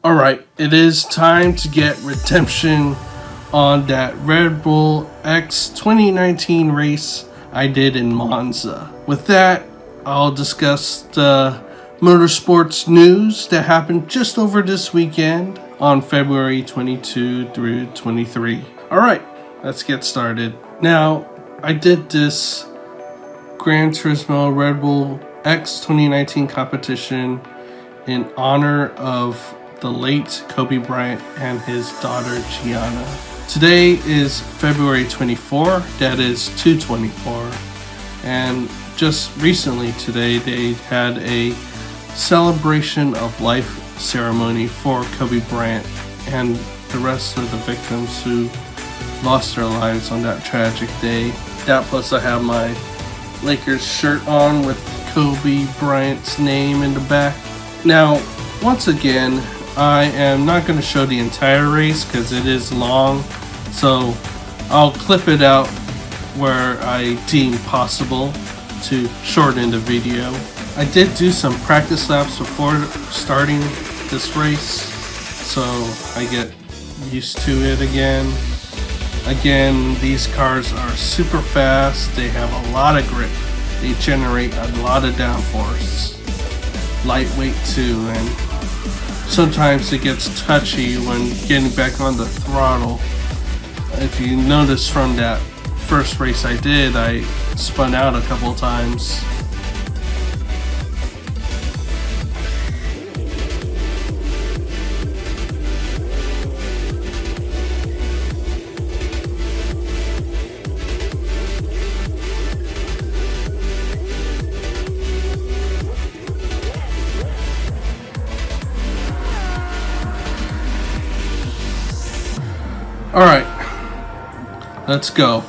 Alright, it is time to get redemption on that Red Bull X2019 race I did in Monza. With that, I'll discuss the motorsports news that happened just over this weekend on February 22 through 23. Alright, let's get started. Now, I did this Gran Turismo Red Bull X2019 competition in honor of the late Kobe Bryant and his daughter Gianna. Today is February 24, that is 2/24, and just recently today they had a celebration of life ceremony for Kobe Bryant and the rest of the victims who lost their lives on that tragic day. That plus I have my Lakers shirt on with Kobe Bryant's name in the back. Now, once again, I am not going to show the entire race because it is long, so I'll clip it out where I deem possible to shorten the video. I did do some practice laps before starting this race, so I get used to it again. Again, these cars are super fast, they have a lot of grip, they generate a lot of downforce. Lightweight too, and sometimes it gets touchy when getting back on the throttle. If you notice from that first race I did, I spun out a couple times. Alright, let's go.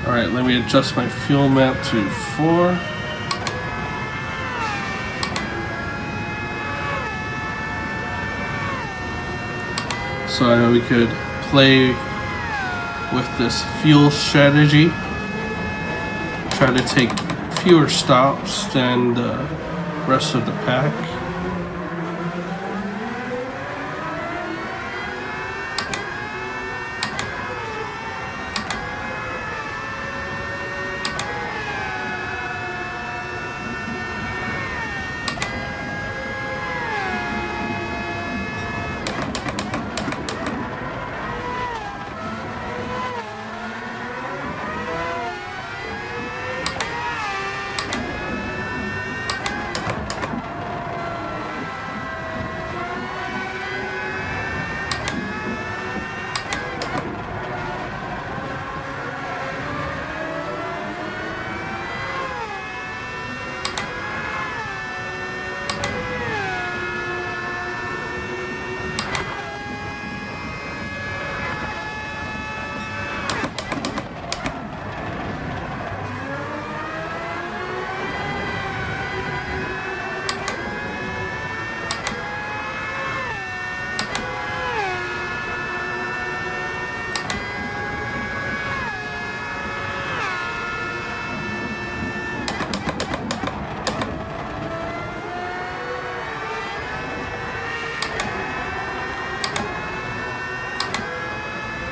Alright, let me adjust my fuel map to 4. So we could play with this fuel strategy. Try to take fewer stops than the rest of the pack.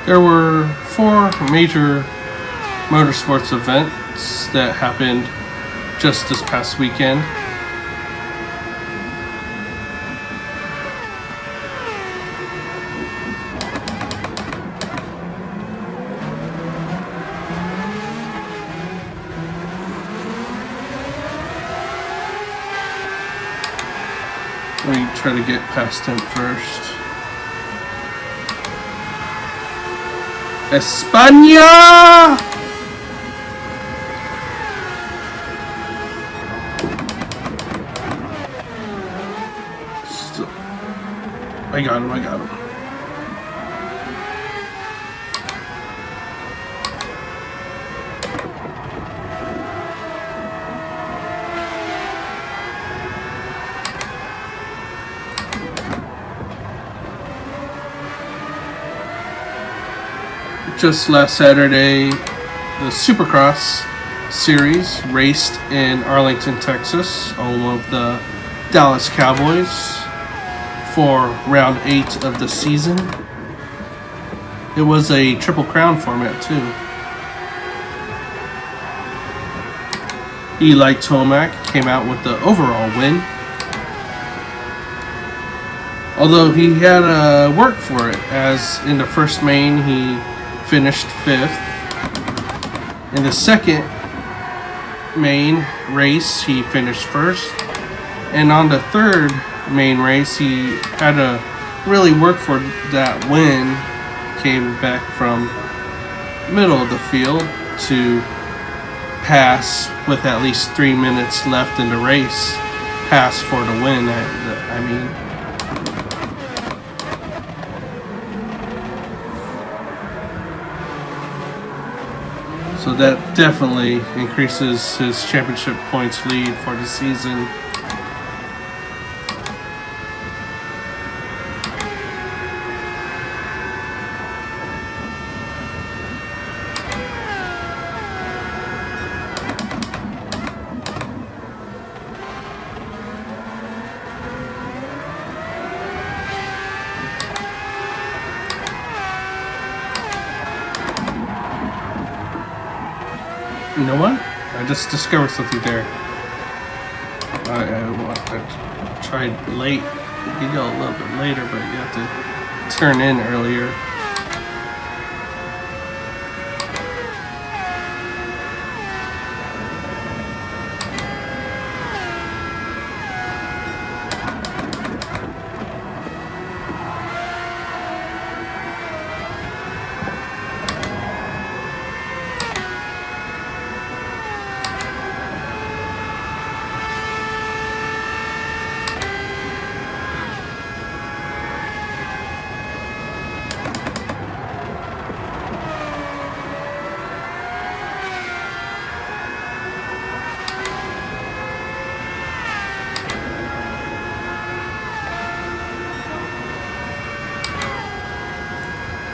There were 4 major motorsports events that happened just this past weekend. Let me try to get past him first. España! Still, I got him. Just last Saturday, the Supercross Series raced in Arlington, Texas, home of the Dallas Cowboys, for round 8 of the season. It was a Triple Crown format too. Eli Tomac came out with the overall win, although he had to work for it, as in the first main he finished 5th. In the second main race he finished 1st, and on the third main race he had to really work for that win. Came back from middle of the field to pass with at least 3 minutes left in the race, pass for the win. I mean, so that definitely increases his championship points lead for the season. You know what? I just discovered something there. I tried late. You go a little bit later, but you have to turn in earlier.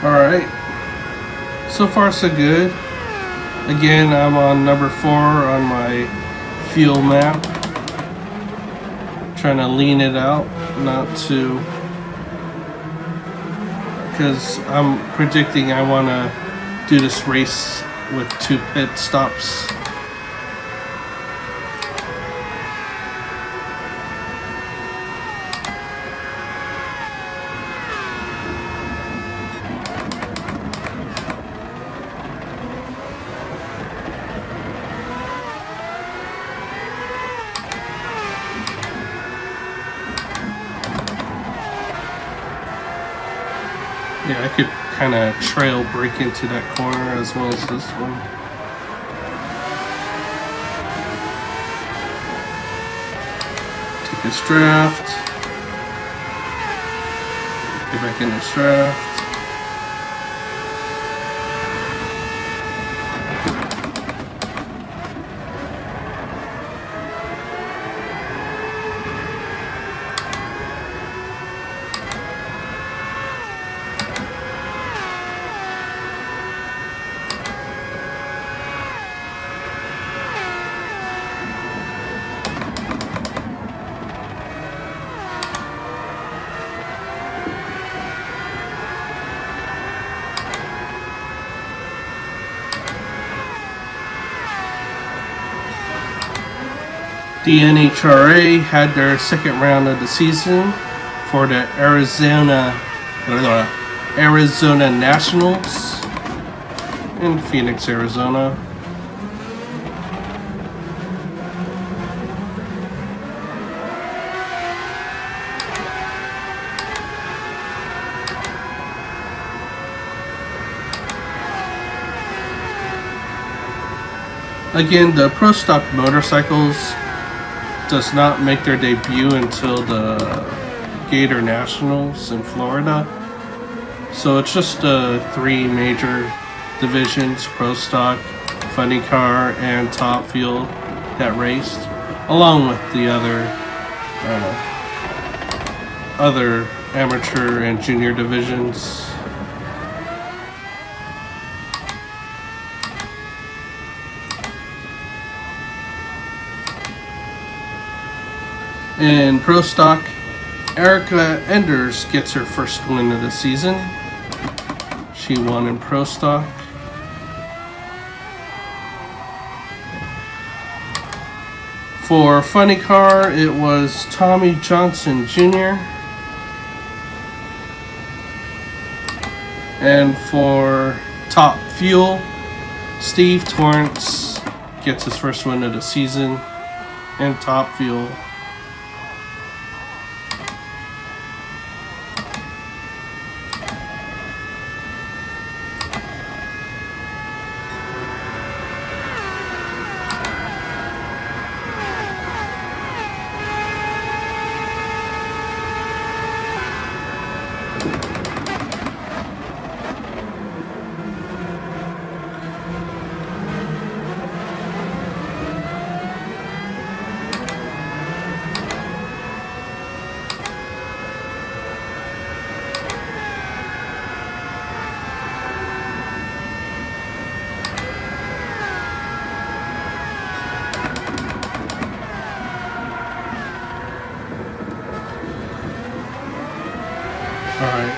Alright, so far so good. Again, I'm on number 4 on my fuel map. Trying to lean it out, not to, because I'm predicting I want to do this race with 2 pit stops. Yeah, I could kind of trail break into that corner as well as this one. Take this draft. Get back in this draft. The NHRA had their second round of the season for the Arizona Nationals in Phoenix, Arizona. Again, the Pro Stock motorcycles does not make their debut until the Gator Nationals in Florida. So it's just 3 major divisions: Pro Stock, Funny Car, and Top Fuel that raced, along with the other amateur and junior divisions. In Pro Stock, Erica Enders gets her first win of the season. She won in Pro Stock. For Funny Car, it was Tommy Johnson Jr. And for Top Fuel, Steve Torrance gets his first win of the season in Top Fuel. Alright.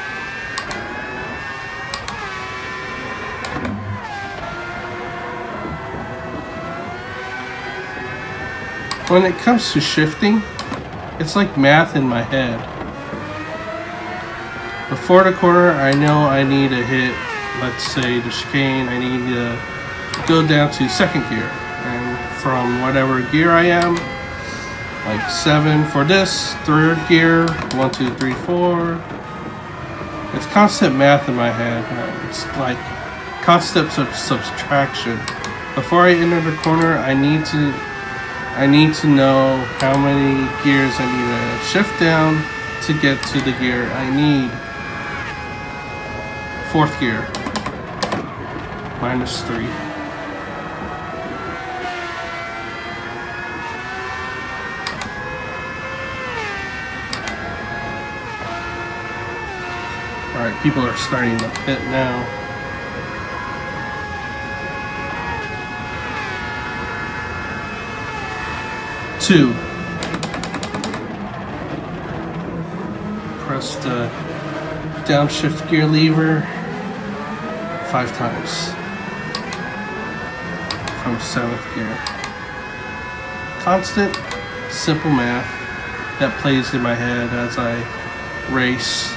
When it comes to shifting, it's like math in my head. Before the corner, I know I need to hit, let's say, the chicane. I need to go down to second gear. And from whatever gear I am, like 7 for this, third gear, 1, 2, 3, 4. It's constant math in my head. It's like constant subtraction. Before I enter the corner, I need to know how many gears I need to shift down to get to the gear I need. Fourth gear. -3. Alright, people are starting to pit now. Two. Press the downshift gear lever 5 times from 7th gear. Constant, simple math that plays in my head as I race.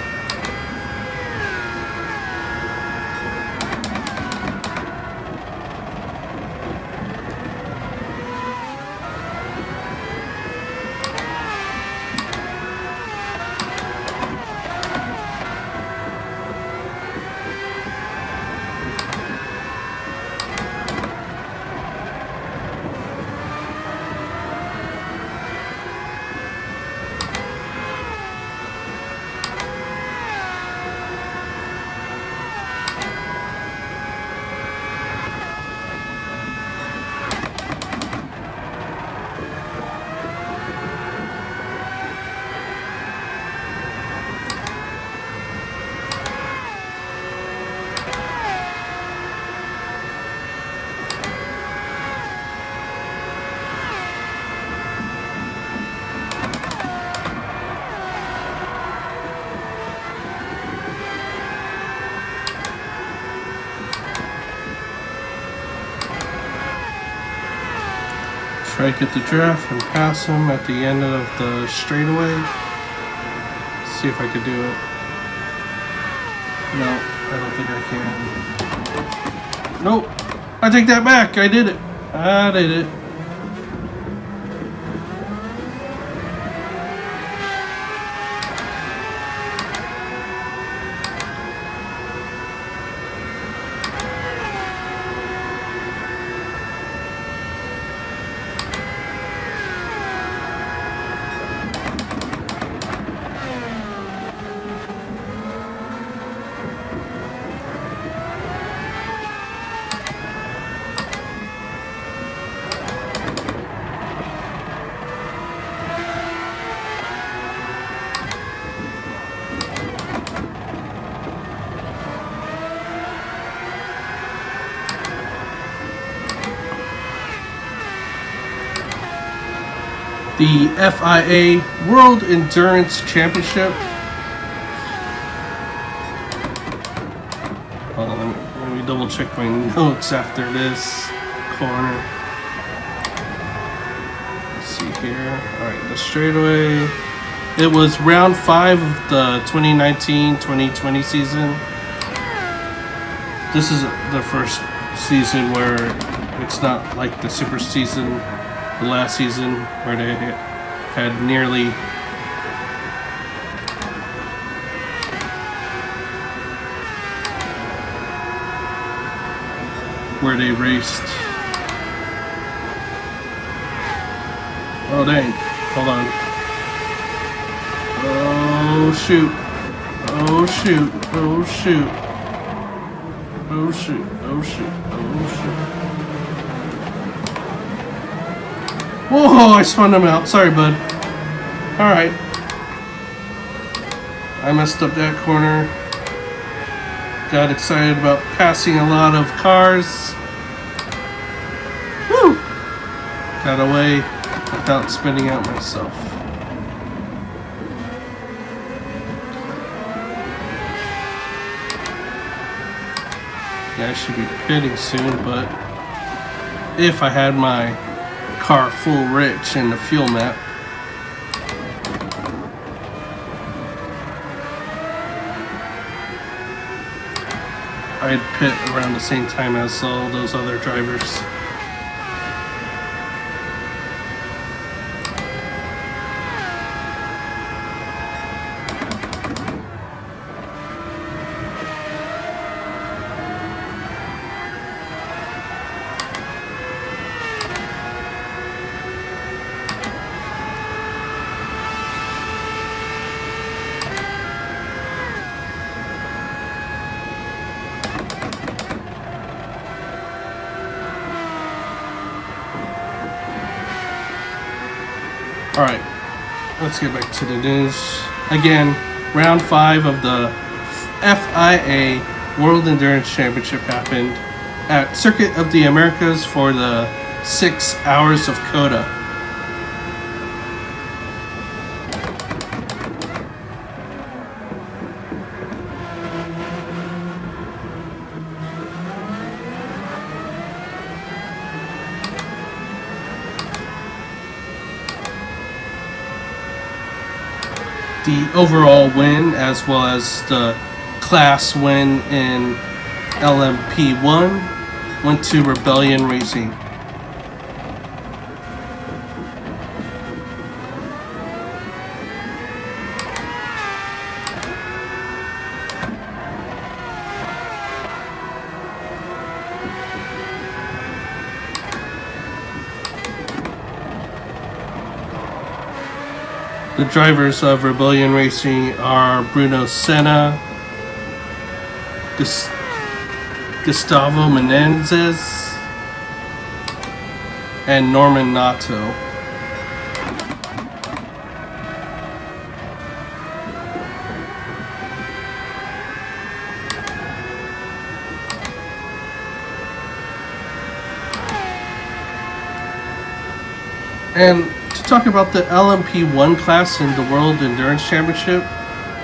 Try to get the draft and pass him at the end of the straightaway. See if I could do it. No, I don't think I can. Nope. I take that back. I did it. I did it. the FIA World Endurance Championship. Let me double check my notes after this corner. Let's see here. Alright, the straightaway. It was round 5 of the 2019-2020 season. This is the first season where it's not like the super season, the last season, where they had nearly where they raced. Oh dang, hold on. Oh shoot. Oh shoot. Oh shoot. Oh shoot. Oh shoot. Oh shoot. Whoa, I spun him out. Sorry, bud. Alright. I messed up that corner. Got excited about passing a lot of cars. Woo! Got away without spinning out myself. Yeah, I should be pitting soon, but if I had my car full rich in the fuel map, I'd pit around the same time as all those other drivers. Alright, let's get back to the news. Again, round 5 of the FIA World Endurance Championship happened at Circuit of the Americas for the 6 hours of COTA. The overall win, as well as the class win in LMP1, went to Rebellion Racing. The drivers of Rebellion Racing are Bruno Senna, Gustavo Menendez, and Norman Nato. And to talk about the LMP1 class in the World Endurance Championship,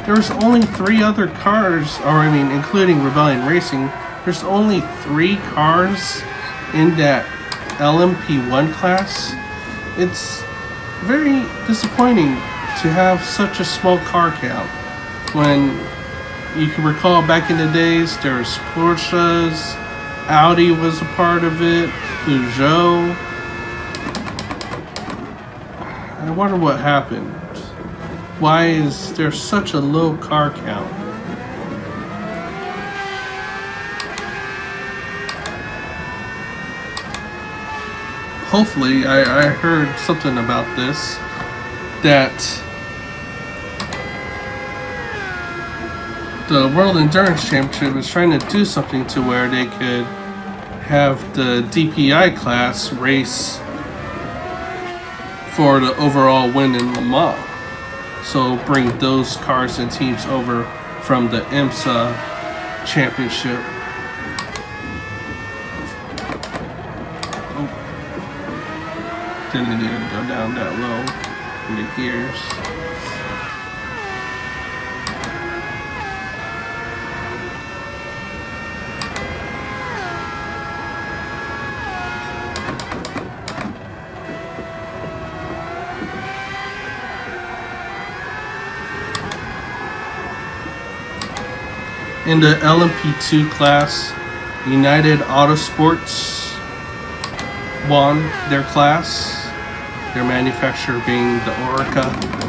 there's only 3 other cars, including Rebellion Racing, there's only 3 cars in that LMP1 class. It's very disappointing to have such a small car count. When you can recall back in the days, there's Porsches, Audi was a part of it, Peugeot. I wonder what happened. Why is there such a low car count? Hopefully, I heard something about this, that the World Endurance Championship is trying to do something to where they could have the DPI class race for the overall win in Le Mans. So bring those cars and teams over from the IMSA championship. Oh, didn't need to go down that low. and the gears. In the LMP2 class, United Autosports won their class, their manufacturer being the Orica.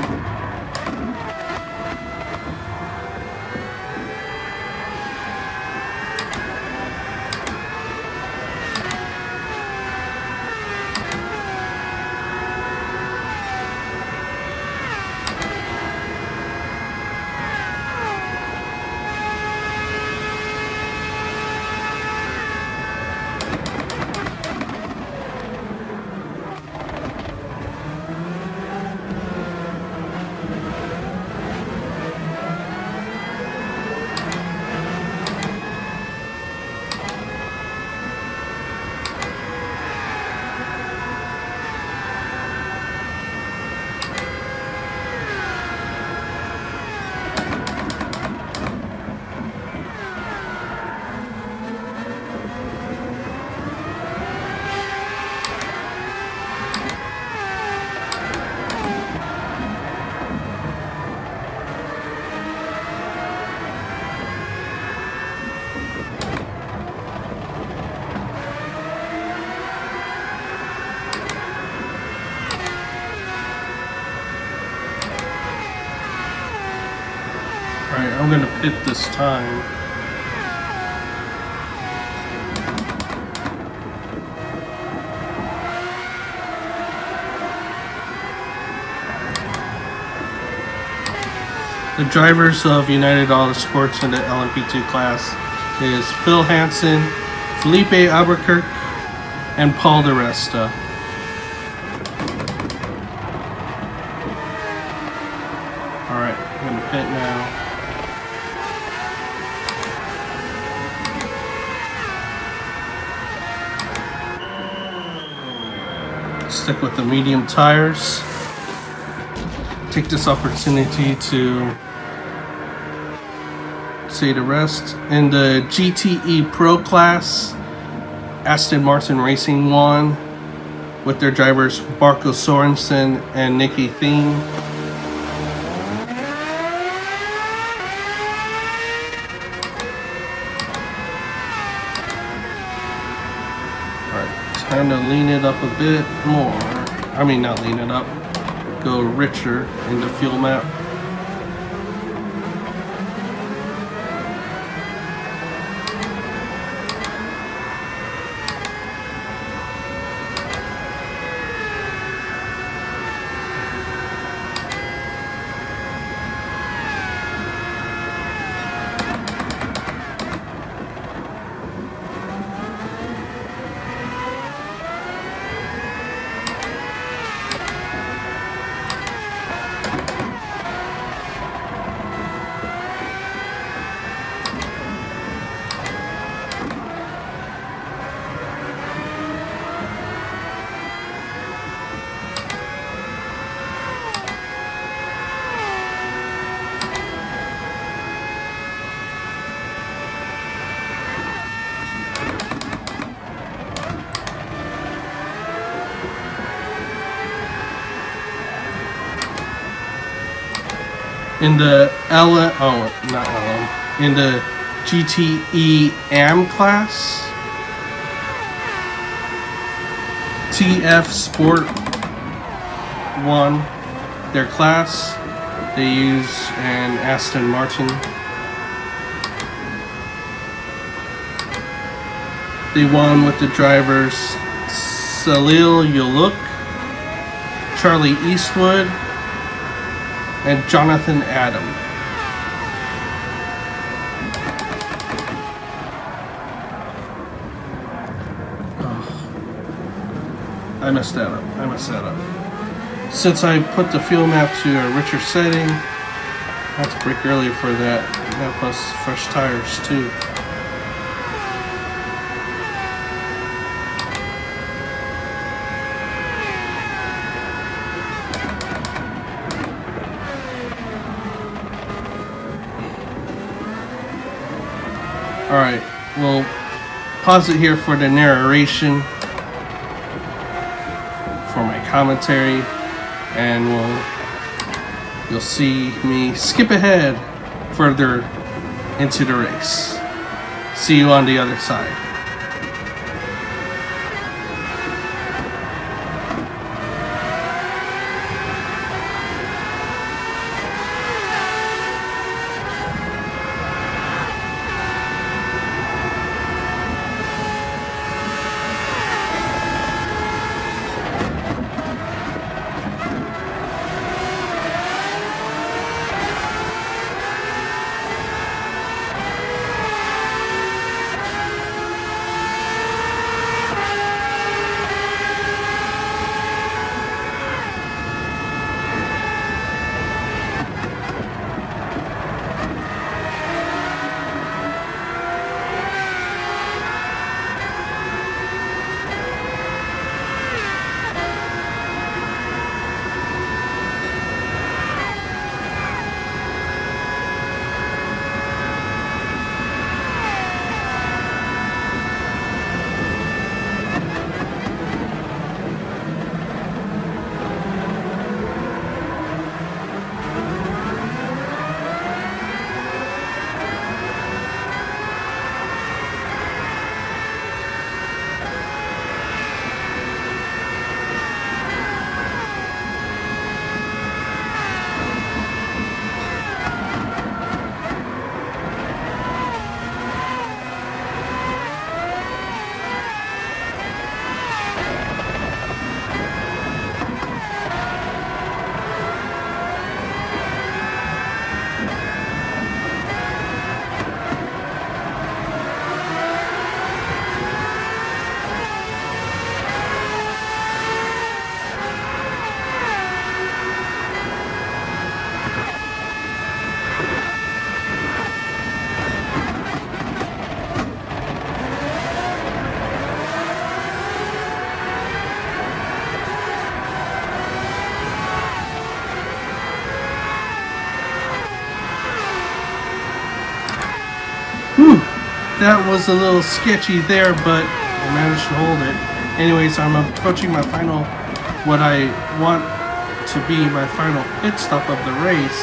Alright, I'm gonna pit this time. The drivers of United Autosports in the LMP2 class is Phil Hansen, Felipe Albuquerque, and Paul Di Resta. Alright, I'm gonna pit now. Stick with the medium tires. Take this opportunity to say the rest. In the GTE Pro class, Aston Martin Racing won with their drivers Barco Sorensen and Nicky Thiem. Alright, time to lean it up a bit more. I mean, not lean it up. Go richer in the fuel map. In the in the GTE AM class, TF Sport won their class. They use an Aston Martin. They won with the drivers Salil Yuluk, Charlie Eastwood, and Jonathan Adam. I messed that up. Since I put the fuel map to a richer setting, I have to brake earlier for that. That plus fresh tires too. Alright, we'll pause it here for the narration, for my commentary, and you'll see me skip ahead further into the race. See you on the other side. Whew, that was a little sketchy there, but I managed to hold it. Anyways, I'm approaching my final, what I want to be my final pit stop of the race.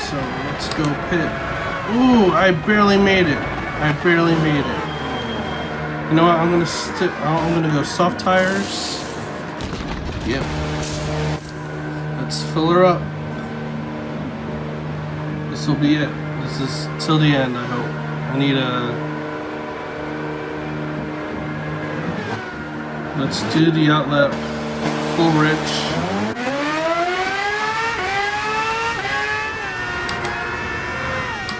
So let's go pit. Ooh, I barely made it. I barely made it. You know what? I'm gonna go soft tires. Yep. Let's fill her up. This will be it. This is till the end, I hope. I need let's do the outlet full rich.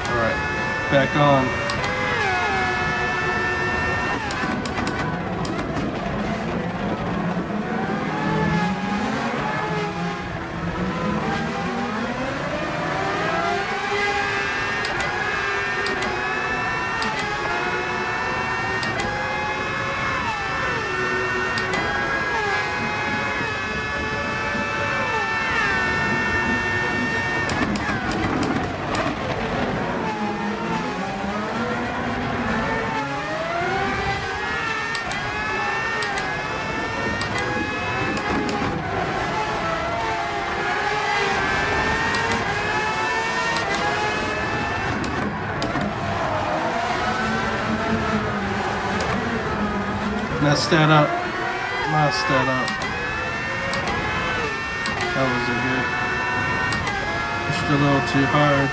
Alright, back on. Messed that up. Messed that up. That wasn't good. Pushed a little too hard.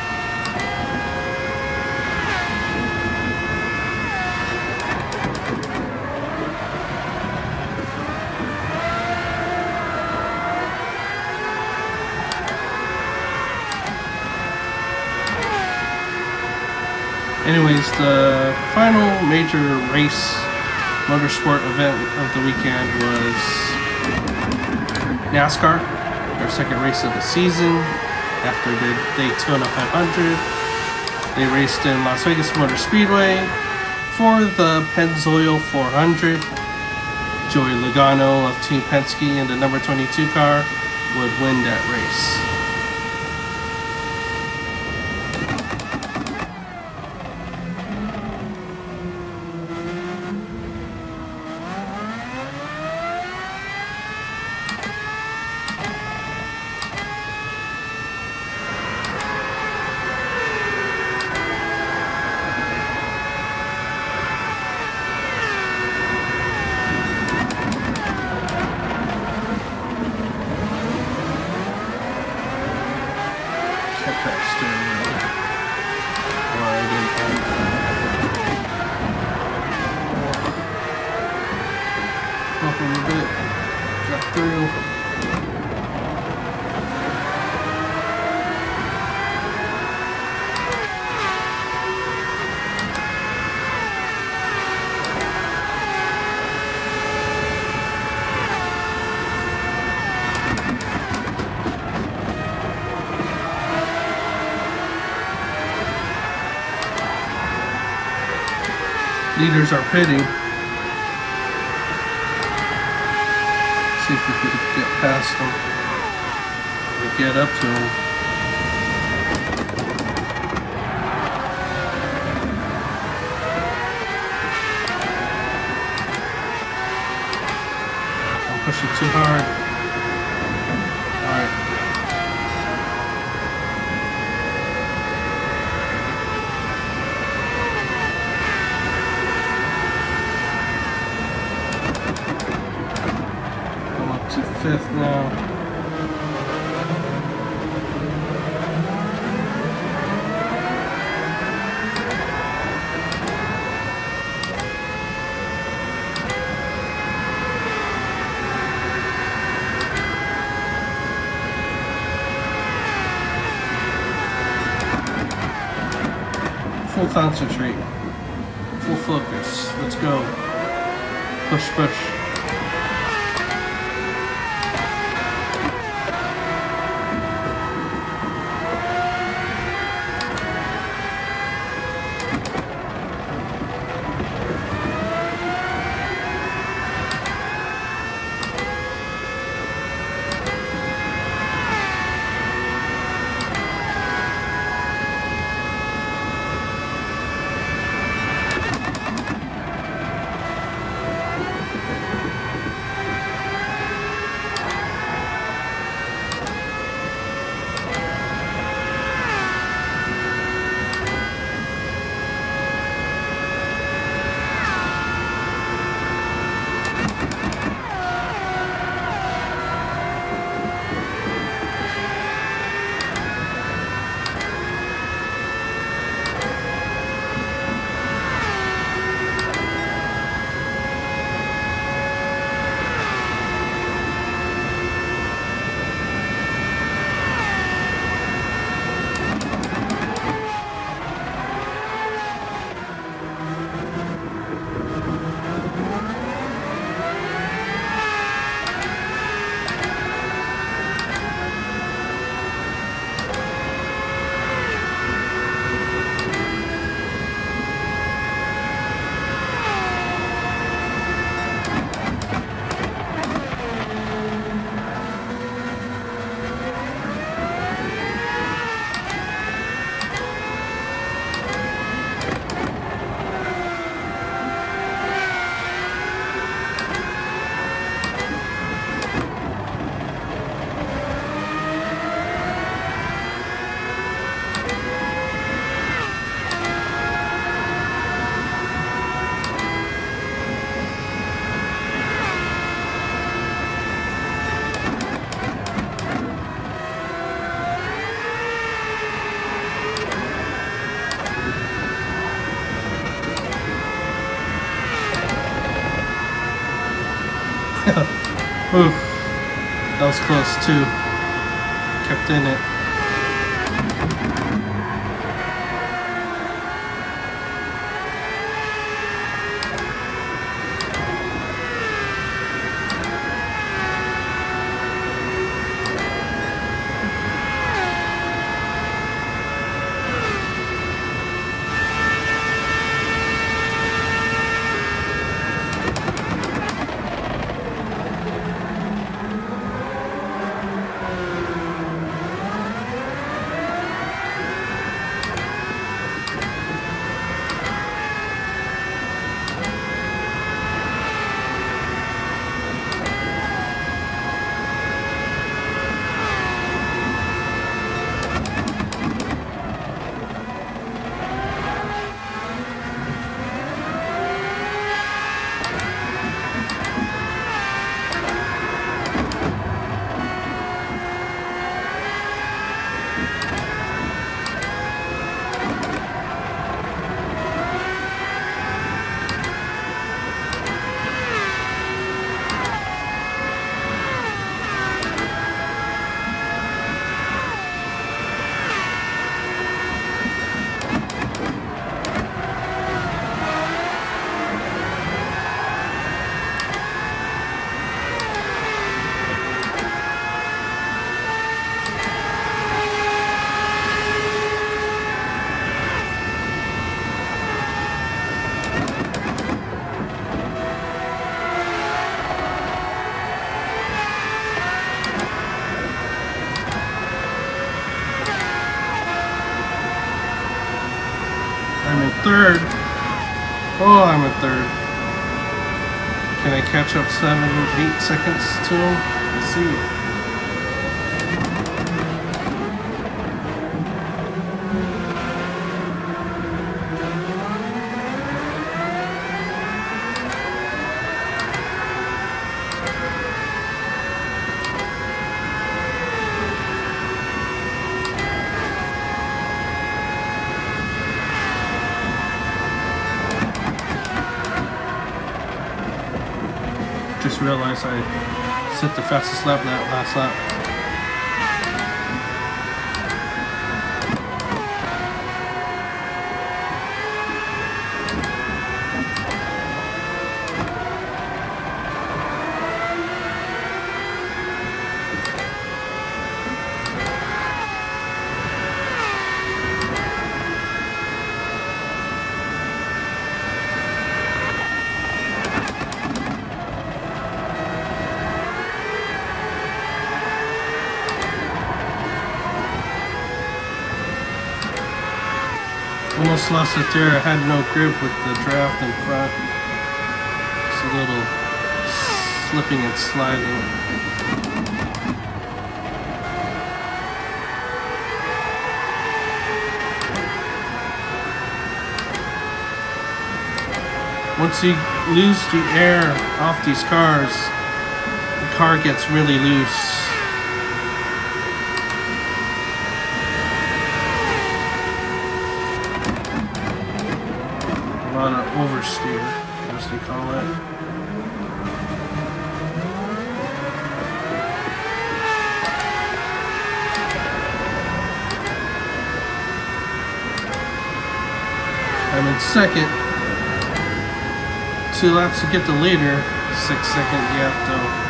Anyways, the final major race motorsport event of the weekend was NASCAR, their second race of the season after the Daytona 500. They raced in Las Vegas Motor Speedway for the Pennzoil 400. Joey Logano of Team Penske in the number 22 car would win that race. Leaders are pitting. See if we can get past them. We get up to them. I'm pushing too hard. Alright. I'm up to 5th now. Full concentrate. Full focus. Let's go. Push, push. Oof. That was close too. Kept in it. third. Oh, I'm in third. Can I catch up 7, 8 seconds to him? Let's see. Just realized I set the fastest lap that last lap. Almost lost it there. I had no grip with the draft in front. It's a little slipping and sliding. Once you lose the air off these cars, the car gets really loose. On an oversteer, as they call it. I'm in second. 2 laps to get the leader. 6-second gap though.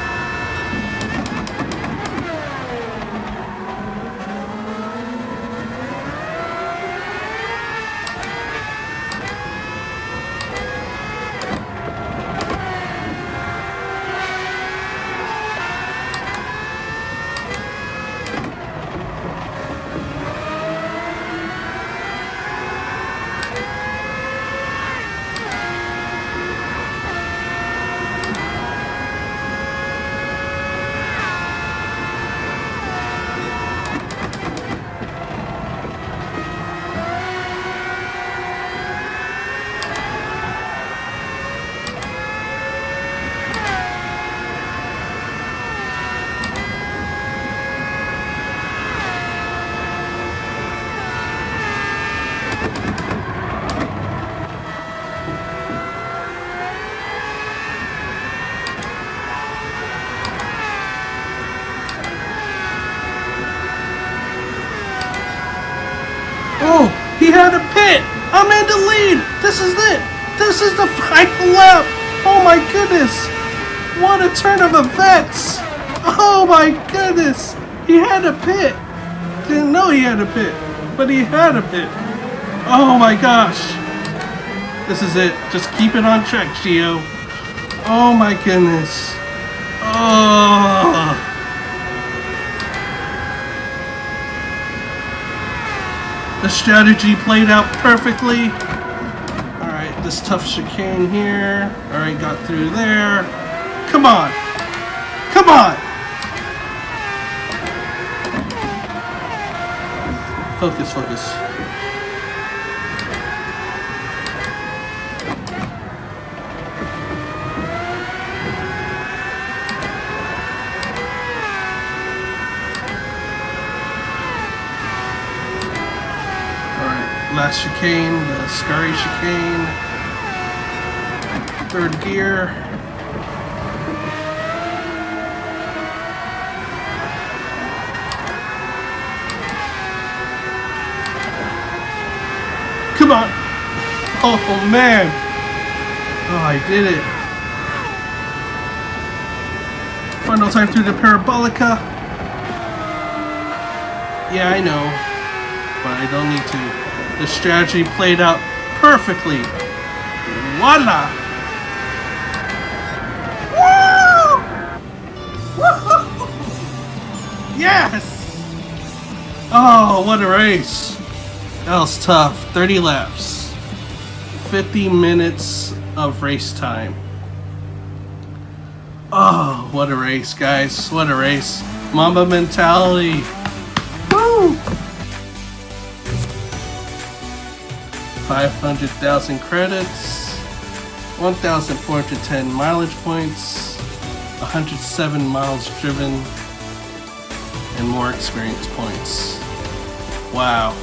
Oh, he had a pit. I'm in the lead. This is it. This is the final lap. Oh my goodness. What a turn of events. Oh my goodness. He had a pit. Didn't know he had a pit, but he had a pit. Oh my gosh. This is it. Just keep it on track, Gio. Oh my goodness. Oh. The strategy played out perfectly. Alright, this tough chicane here. Alright, got through there. Come on. Come on. Focus, focus. Last chicane, the scurry chicane, 3rd gear. Come on! Oh man! Oh, I did it! Final time through the parabolica. Yeah, I know, but I don't need to. The strategy played out perfectly. Voila! Woo! Woo! Yes! Oh, what a race. That was tough. 30 laps. 50 minutes of race time. Oh, what a race, guys. What a race. Mamba mentality. Woo! 500,000 credits, 1,410 mileage points, 107 miles driven, and more experience points. Wow.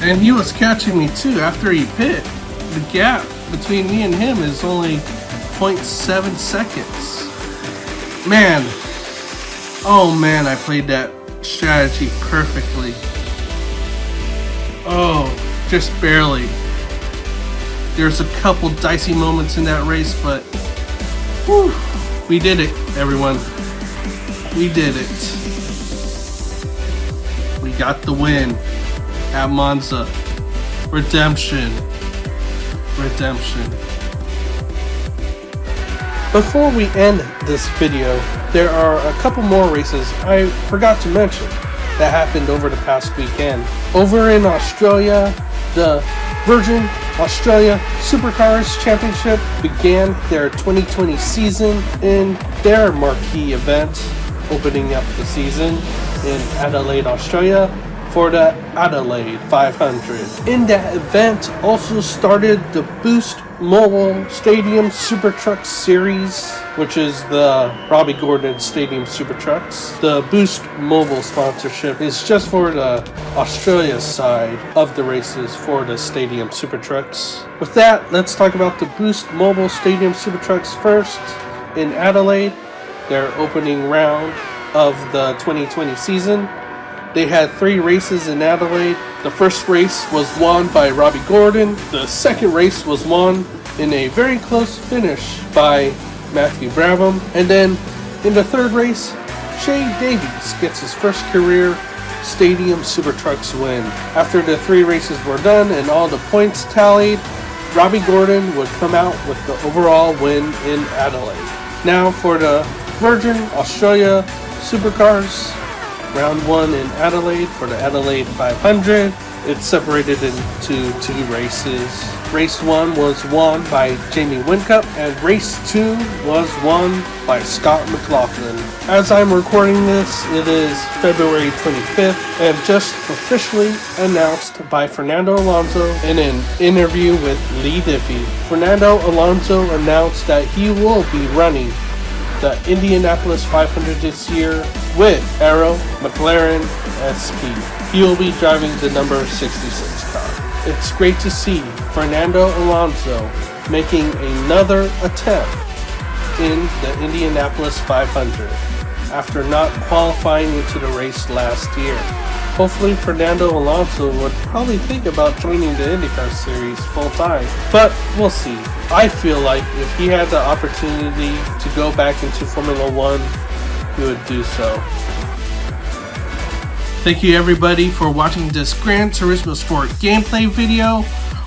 And he was catching me too after he pit. The gap between me and him is only 0.7 seconds. Man. Oh man, I played that strategy perfectly. Oh, just barely. There's a couple dicey moments in that race, but whew, we did it, everyone. We did it. We got the win at Monza. Redemption. Redemption. Before we end this video, there are a couple more races I forgot to mention that happened over the past weekend. Over in Australia, the Virgin Australia Supercars Championship began their 2020 season in their marquee event, opening up the season in Adelaide, Australia for the Adelaide 500. In that event also started the Boost Mobile Stadium Super Trucks Series, which is the Robbie Gordon Stadium Super Trucks. The Boost Mobile sponsorship is just for the Australia side of the races for the Stadium Super Trucks. With that, let's talk about the Boost Mobile Stadium Super Trucks first. In Adelaide, their opening round of the 2020 season. They had 3 races in Adelaide. The first race was won by Robbie Gordon. The second race was won in a very close finish by Matthew Brabham. And then in the third race, Shay Davies gets his first career Stadium Super Trucks win. After the 3 races were done and all the points tallied, Robbie Gordon would come out with the overall win in Adelaide. Now for the Virgin Australia Supercars. Round 1 in Adelaide for the Adelaide 500. It's separated into 2 races. Race 1 was won by Jamie Whincup, and Race 2 was won by Scott McLaughlin. As I'm recording this, it is February 25th, and just officially announced by Fernando Alonso in an interview with Lee Diffie. Fernando Alonso announced that he will be running the Indianapolis 500 this year with Arrow McLaren SP. He will be driving the number 66 car. It's great to see Fernando Alonso making another attempt in the Indianapolis 500 after not qualifying into the race last year. Hopefully Fernando Alonso would probably think about joining the IndyCar series full time, but we'll see. I feel like if he had the opportunity to go back into Formula 1, he would do so. Thank you everybody for watching this Gran Turismo Sport gameplay video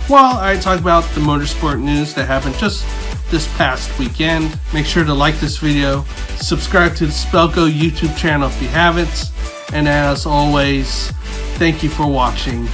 while I talk about the motorsport news that happened just this past weekend. Make sure to like this video, subscribe to the Spelco YouTube channel if you haven't, and as always, thank you for watching.